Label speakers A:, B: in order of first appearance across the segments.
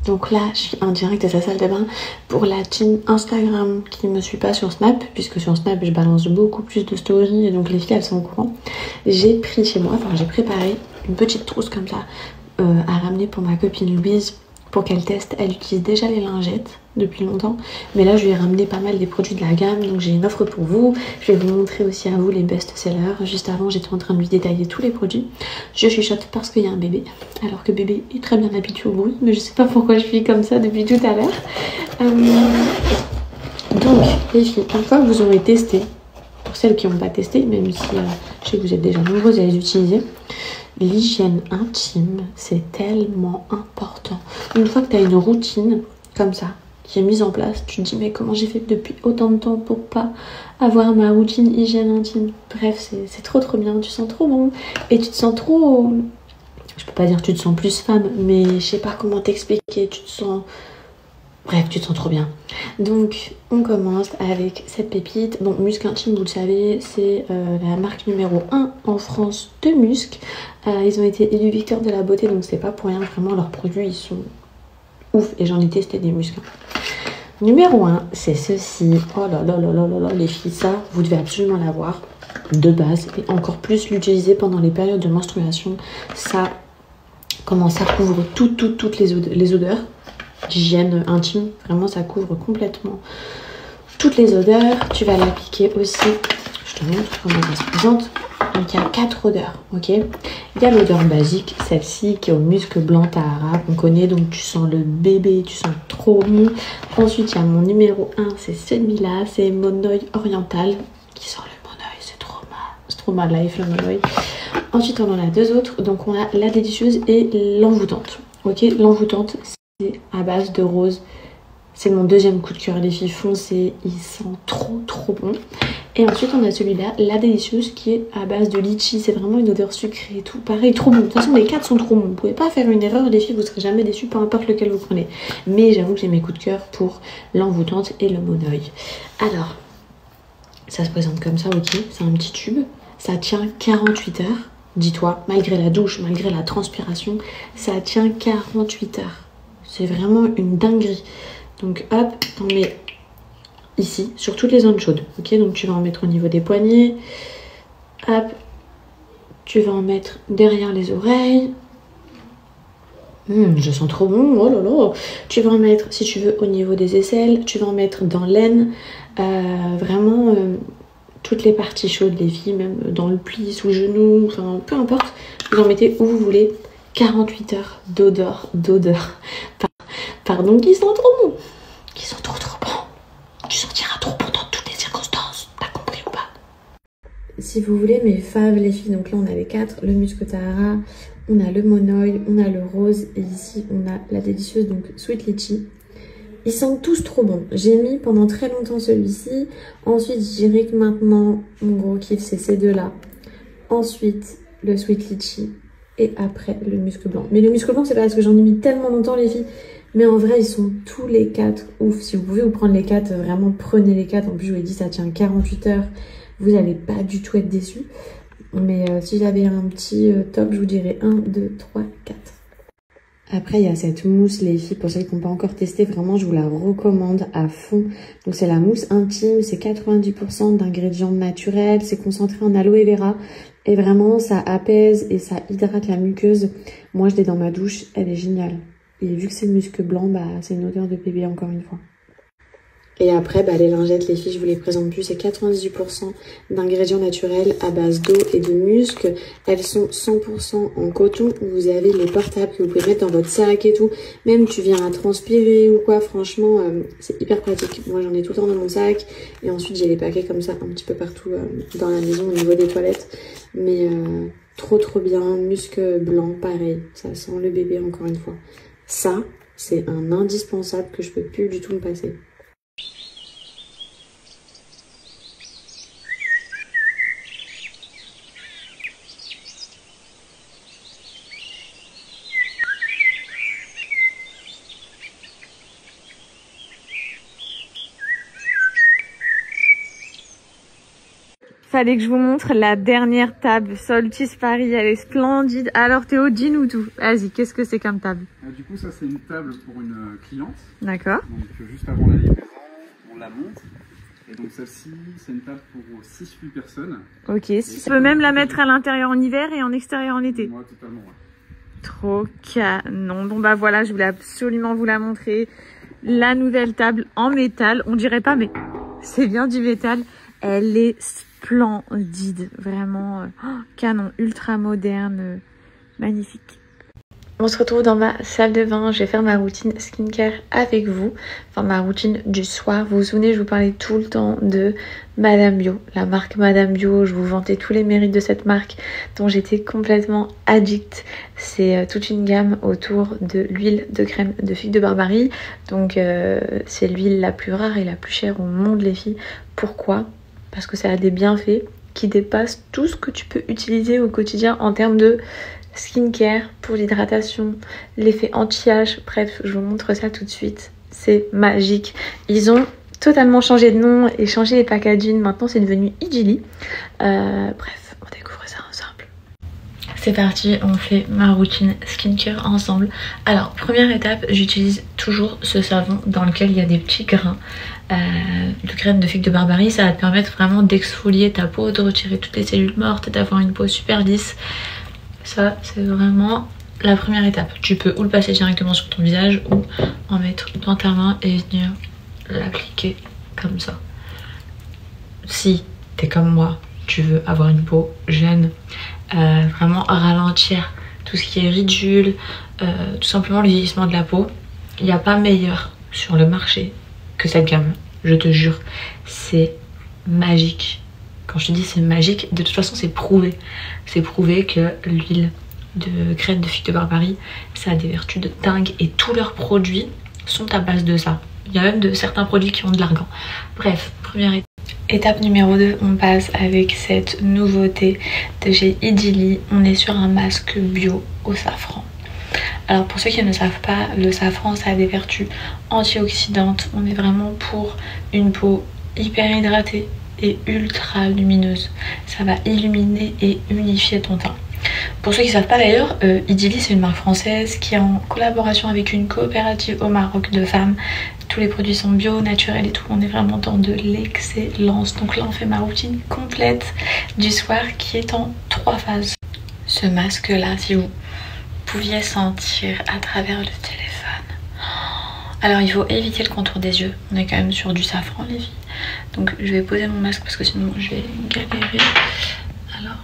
A: Donc là, je suis en direct à sa salle de bain pour la team Instagram qui ne me suit pas sur Snap, puisque sur Snap, je balance beaucoup plus de stories et donc les filles, elles sont au courant. J'ai pris chez moi, enfin j'ai préparé une petite trousse comme ça à ramener pour ma copine Louise pour qu'elle teste. Elle utilise déjà les lingettes depuis longtemps, mais là je lui ai ramené pas mal des produits de la gamme, donc j'ai une offre pour vous. Je vais vous montrer aussi à vous les best-sellers. Juste avant, j'étais en train de lui détailler tous les produits. Je chuchote parce qu'il y a un bébé, alors que bébé est très bien habitué au bruit, mais je sais pas pourquoi je suis comme ça depuis tout à l'heure. Donc les filles, une fois que vous aurez testé, pour celles qui n'ont pas testé, même si je sais que vous êtes déjà nombreuses à les utiliser, l'hygiène intime, c'est tellement important. Une fois que tu as une routine comme ça, qui est mise en place, tu te dis mais comment j'ai fait depuis autant de temps pour pas avoir ma routine hygiène intime. Bref, c'est trop bien, tu sens trop bon et tu te sens trop... Je peux pas dire que tu te sens plus femme, mais je sais pas comment t'expliquer, tu te sens... Bref, tu te sens trop bien. Donc, on commence avec cette pépite. Bon, Musc Intime, vous le savez, c'est la marque numéro 1 en France de Musc. Ils ont été élus victoires de la beauté, donc c'est pas pour rien. Vraiment, leurs produits, ils sont ouf. Et j'en ai testé des muscles. Numéro 1, c'est ceci. Oh là là là là là là, les filles, ça, vous devez absolument l'avoir de base. Et encore plus l'utiliser pendant les périodes de menstruation. Ça, comment ça couvre toutes les odeurs d'hygiène intime, vraiment ça couvre complètement toutes les odeurs. Tu vas l'appliquer aussi, je te montre comment ça se présente. Donc il y a 4 odeurs, ok. Il y a l'odeur basique, celle-ci qui est au musc blanc Tahara, qu'on connaît, donc tu sens le bébé, tu sens trop bon. Ensuite il y a mon numéro 1, c'est celui-là, c'est Monoï Oriental, qui sent le Monoï, c'est trop mal life le Monoï. Ensuite on en a 2 autres, donc on a la délicieuse et l'envoûtante, ok. L'envoûtante, c'est à base de rose. C'est mon deuxième coup de cœur, les filles, foncez, il sent trop bon. Et ensuite on a celui-là, la délicieuse, qui est à base de litchi. C'est vraiment une odeur sucrée et tout, pareil, trop bon. De toute façon les 4 sont trop bons, vous pouvez pas faire une erreur les filles, vous serez jamais déçus, peu importe lequel vous prenez. Mais j'avoue que j'ai mes coups de cœur pour l'envoûtante et le Monoï. Alors, ça se présente comme ça, ok, c'est un petit tube, ça tient 48 heures. Dis-toi, malgré la douche, malgré la transpiration, ça tient 48 heures. C'est vraiment une dinguerie. Donc hop, t'en mets ici, sur toutes les zones chaudes. Ok, donc tu vas en mettre au niveau des poignets. Hop, tu vas en mettre derrière les oreilles. Je sens trop bon, oh là là. Tu vas en mettre, si tu veux, au niveau des aisselles. Tu vas en mettre dans l'aine. Vraiment, toutes les parties chaudes, les filles, même dans le pli, sous le genou, enfin, peu importe. Vous en mettez où vous voulez. 48 heures d'odeur. Pardon, qui sont trop bons. Qui sont trop bons. Tu sentiras trop bon dans toutes les circonstances. T'as compris ou pas? Si vous voulez mes faves, les filles, donc là on a les 4, le musc Tahara, on a le Monoï, on a le rose et ici on a la délicieuse, donc Sweet Litchi. Ils sentent tous trop bons. J'ai mis pendant très longtemps celui-ci. Ensuite, je dirais que maintenant, mon gros kiff, c'est ces deux-là. Ensuite, le Sweet Litchi. Et après, le musc blanc. Mais le musc blanc, c'est pas parce que j'en ai mis tellement longtemps, les filles. Mais en vrai, ils sont tous les 4 ouf. Si vous pouvez vous prendre les 4, vraiment prenez les 4. En plus, je vous ai dit, ça tient 48 heures. Vous n'allez pas du tout être déçus. Mais si j'avais un petit top, je vous dirais 1, 2, 3, 4. Après, il y a cette mousse, les filles, pour celles qui n'ont pas encore testé, vraiment, je vous la recommande à fond. Donc, c'est la mousse intime, c'est 90% d'ingrédients naturels, c'est concentré en aloe vera. Et vraiment, ça apaise et ça hydrate la muqueuse. Moi, je l'ai dans ma douche, elle est géniale. Et vu que c'est musc blanc, bah, c'est une odeur de bébé, encore une fois. Et après, bah, les lingettes, les filles, je vous les présente plus. C'est 98% d'ingrédients naturels à base d'eau et de musc. Elles sont 100% en coton. Vous avez les portables que vous pouvez mettre dans votre sac et tout. Même tu viens à transpirer ou quoi, franchement, c'est hyper pratique. Moi, j'en ai tout le temps dans mon sac. Et ensuite, j'ai les paquets comme ça un petit peu partout dans la maison au niveau des toilettes. Mais trop bien. Musc blanc, pareil. Ça sent le bébé encore une fois. Ça, c'est un indispensable que je peux plus du tout me passer. fallait que je vous montre la dernière table. Soltis Paris, elle est splendide. Alors Théo, dis-nous tout. Vas-y, qu'est-ce que c'est comme table?
B: Du coup, ça c'est une table pour une cliente.
A: D'accord.
B: Donc juste avant la livraison, on la monte. Et donc celle-ci, c'est une table pour 6-8 personnes.
A: Ok, si tu peux même la mettre à l'intérieur en hiver et en extérieur en été.
B: Moi, totalement, ouais.
A: Trop canon. Bon bah voilà, je voulais absolument vous la montrer. La nouvelle table en métal. On dirait pas, mais c'est bien du métal. Elle est splendide. Vraiment canon, ultra moderne. Magnifique. On se retrouve dans ma salle de bain, je vais faire ma routine skincare avec vous, enfin ma routine du soir. Vous vous souvenez, je vous parlais tout le temps de Madame Bio, la marque Madame Bio. Je vous vantais tous les mérites de cette marque dont j'étais complètement addict. C'est toute une gamme autour de l'huile de crème de figue de Barbarie. Donc c'est l'huile la plus rare et la plus chère au monde les filles. Pourquoi? Parce que ça a des bienfaits qui dépassent tout ce que tu peux utiliser au quotidien en termes de skincare, pour l'hydratation, l'effet anti-âge. Bref, je vous montre ça tout de suite. C'est magique. Ils ont totalement changé de nom et changé les packaging. Maintenant, c'est devenu Idili. Bref, on découvre ça ensemble. C'est parti, on fait ma routine skincare ensemble. Alors, première étape, j'utilise toujours ce savon dans lequel il y a des petits grains de crème de figue de Barbarie. Ça va te permettre vraiment d'exfolier ta peau, de retirer toutes les cellules mortes et d'avoir une peau super lisse. Ça, c'est vraiment la première étape. Tu peux ou le passer directement sur ton visage ou en mettre dans ta main et venir l'appliquer comme ça. Si t'es comme moi, tu veux avoir une peau jeune, vraiment ralentir tout ce qui est ridicule, tout simplement le vieillissement de la peau, il n'y a pas meilleur sur le marché que cette gamme. Je te jure, c'est magique. Quand je te dis c'est magique, de toute façon c'est prouvé. C'est prouvé que l'huile de crème de figue de Barbarie, ça a des vertus de dingue et tous leurs produits sont à base de ça. Il y a même certains produits qui ont de l'argan. Bref, première étape. Étape numéro 2, on passe avec cette nouveauté de chez Idili. On est sur un masque bio au safran. Alors pour ceux qui ne savent pas, le safran ça a des vertus antioxydantes. On est vraiment pour une peau hyper hydratée et ultra lumineuse. Ça va illuminer et unifier ton teint. Pour ceux qui ne savent pas d'ailleurs, Idili c'est une marque française qui est en collaboration avec une coopérative au Maroc de femmes. Tous les produits sont bio, naturels et tout. On est vraiment dans de l'excellence. Donc là on fait ma routine complète du soir qui est en 3 phases. Ce masque là, si vous pouviez sentir à travers le téléphone. Alors il faut éviter le contour des yeux. On est quand même sur du safran les filles. Donc je vais poser mon masque parce que sinon je vais galérer. Alors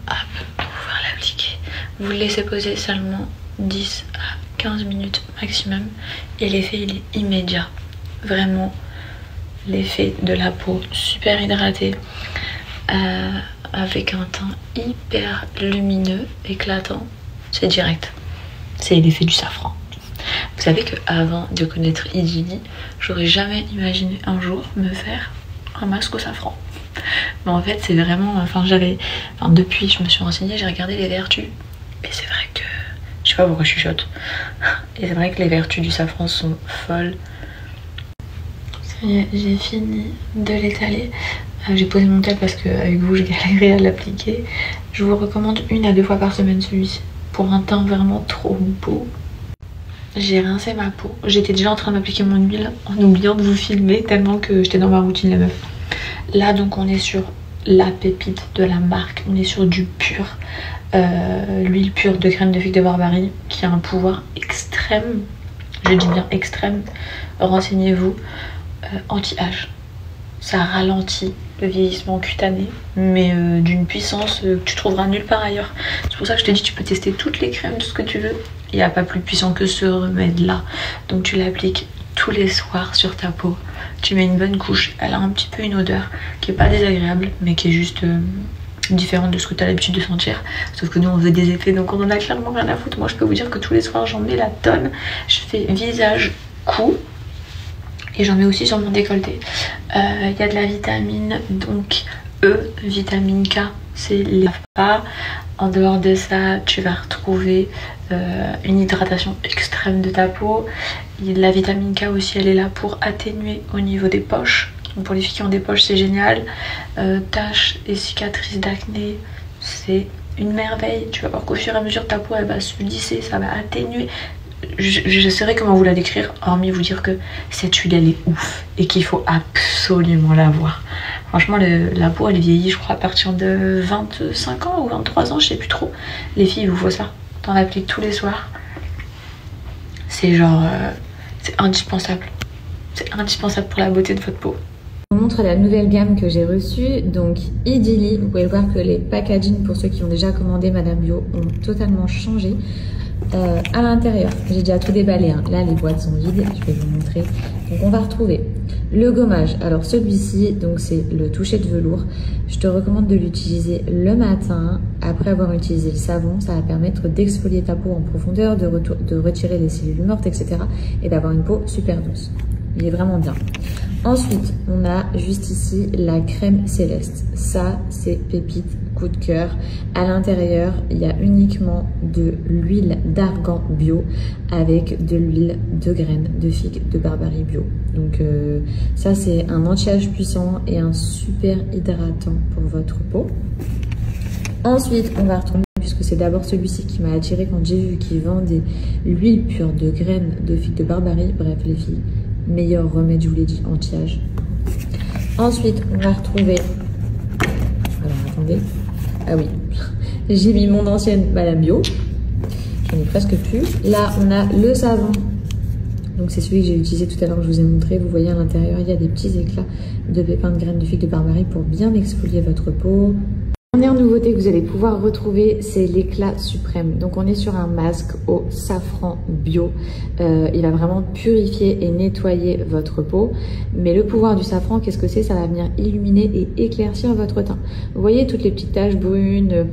A: hop, pour pouvoir l'appliquer. Vous le laissez poser seulement 10 à 15 minutes maximum. Et l'effet il est immédiat. Vraiment l'effet de la peau super hydratée. Avec un teint hyper lumineux, éclatant. C'est direct. C'est l'effet du safran. Vous savez qu'avant de connaître Idili, j'aurais jamais imaginé un jour me faire un masque au safran. Mais en fait, c'est vraiment... depuis, je me suis renseignée, j'ai regardé les vertus. Et c'est vrai que... Je sais pas pourquoi je chuchote. Et c'est vrai que les vertus du safran sont folles. Ça y est, j'ai fini de l'étaler. J'ai posé mon tel parce qu'avec vous, je galérais à l'appliquer. Je vous recommande 1 à 2 fois par semaine celui-ci. Pour un teint vraiment trop beau. J'ai rincé ma peau. J'étais déjà en train d'appliquer mon huile en oubliant de vous filmer tellement que j'étais dans ma routine la meuf. Là donc on est sur la pépite de la marque. On est sur du pur. L'huile pure de crème de figue de Barbarie qui a un pouvoir extrême. Je dis bien extrême. Renseignez-vous. Anti-âge. Ça ralentit le vieillissement cutané, mais d'une puissance que tu trouveras nulle part ailleurs. C'est pour ça que je te dis, tu peux tester toutes les crèmes, tout ce que tu veux. Il n'y a pas plus puissant que ce remède-là. Donc tu l'appliques tous les soirs sur ta peau. Tu mets une bonne couche. Elle a un petit peu une odeur qui est pas désagréable, mais qui est juste différente de ce que tu as l'habitude de sentir. Sauf que nous, on veut des effets, donc on en a clairement rien à foutre. Moi, je peux vous dire que tous les soirs, j'en mets la tonne. Je fais visage, cou. Et j'en mets aussi sur mon décolleté. Il y a de la vitamine, donc E, vitamine K, c'est les pas. En dehors de ça, tu vas retrouver une hydratation extrême de ta peau. La vitamine K aussi, elle est là pour atténuer au niveau des poches. Donc pour les filles qui ont des poches, c'est génial. Taches et cicatrices d'acné, c'est une merveille. Tu vas voir qu'au fur et à mesure, ta peau, elle va se lisser, ça va atténuer. Je saurais comment vous la décrire, hormis vous dire que cette huile, elle est ouf et qu'il faut absolument la voir. Franchement, la peau, elle vieillit, je crois, à partir de 25 ans ou 23 ans, je sais plus trop. Les filles, il vous faut ça. T'en appliques tous les soirs. C'est genre... c'est indispensable. C'est indispensable pour la beauté de votre peau.
C: Je vous montre la nouvelle gamme que j'ai reçue, donc Idili. Vous pouvez voir que les packaging pour ceux qui ont déjà commandé Madame Bio ont totalement changé. À l'intérieur, j'ai déjà tout déballé, hein. Là les boîtes sont vides, je vais vous montrer. Donc on va retrouver le gommage. Alors celui-ci, donc c'est le toucher de velours. Je te recommande de l'utiliser le matin après avoir utilisé le savon. Ça va permettre d'exfolier ta peau en profondeur, de retirer les cellules mortes, etc. et d'avoir une peau super douce. Il est vraiment bien. Ensuite, on a juste ici la crème céleste. Ça, c'est pépite, coup de cœur. À l'intérieur, il y a uniquement de l'huile d'argan bio avec de l'huile de graines de figue de Barbarie bio. Donc ça, c'est un anti-âge puissant et un super hydratant pour votre peau. Ensuite, on va retourner, puisque c'est d'abord celui-ci qui m'a attiré quand j'ai vu qu'il vendait l'huile pure de graines de figue de Barbarie. Bref, les filles, meilleur remède, je vous l'ai dit, anti-âge. Ensuite, on va retrouver... Alors, attendez. Ah oui, j'ai mis mon ancienne Madame Bio. J'en ai presque plus. Là, on a le savon. Donc, c'est celui que j'ai utilisé tout à l'heure, que je vous ai montré. Vous voyez, à l'intérieur, il y a des petits éclats de pépins de graines de figue de Barbarie pour bien exfolier votre peau. La dernière nouveauté que vous allez pouvoir retrouver, c'est l'éclat suprême. Donc on est sur un masque au safran bio. Il va vraiment purifier et nettoyer votre peau. Mais le pouvoir du safran, qu'est-ce que c'est? Ça va venir illuminer et éclaircir votre teint. Vous voyez toutes les petites taches brunes,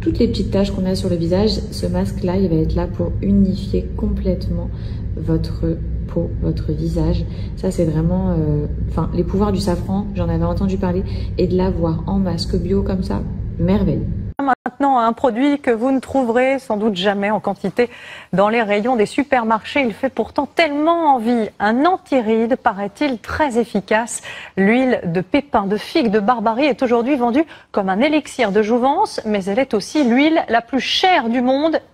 C: toutes les petites taches qu'on a sur le visage. Ce masque-là, il va être là pour unifier complètement votre peau, votre visage. Ça, c'est vraiment... Enfin, les pouvoirs du safran, j'en avais entendu parler. Et de l'avoir en masque bio comme ça, merveille.
D: Maintenant, un produit que vous ne trouverez sans doute jamais en quantité dans les rayons des supermarchés. Il fait pourtant tellement envie. Un anti-rides, paraît-il, très efficace. L'huile de pépins de figue de Barbarie est aujourd'hui vendue comme un élixir de jouvence, mais elle est aussi l'huile la plus chère du monde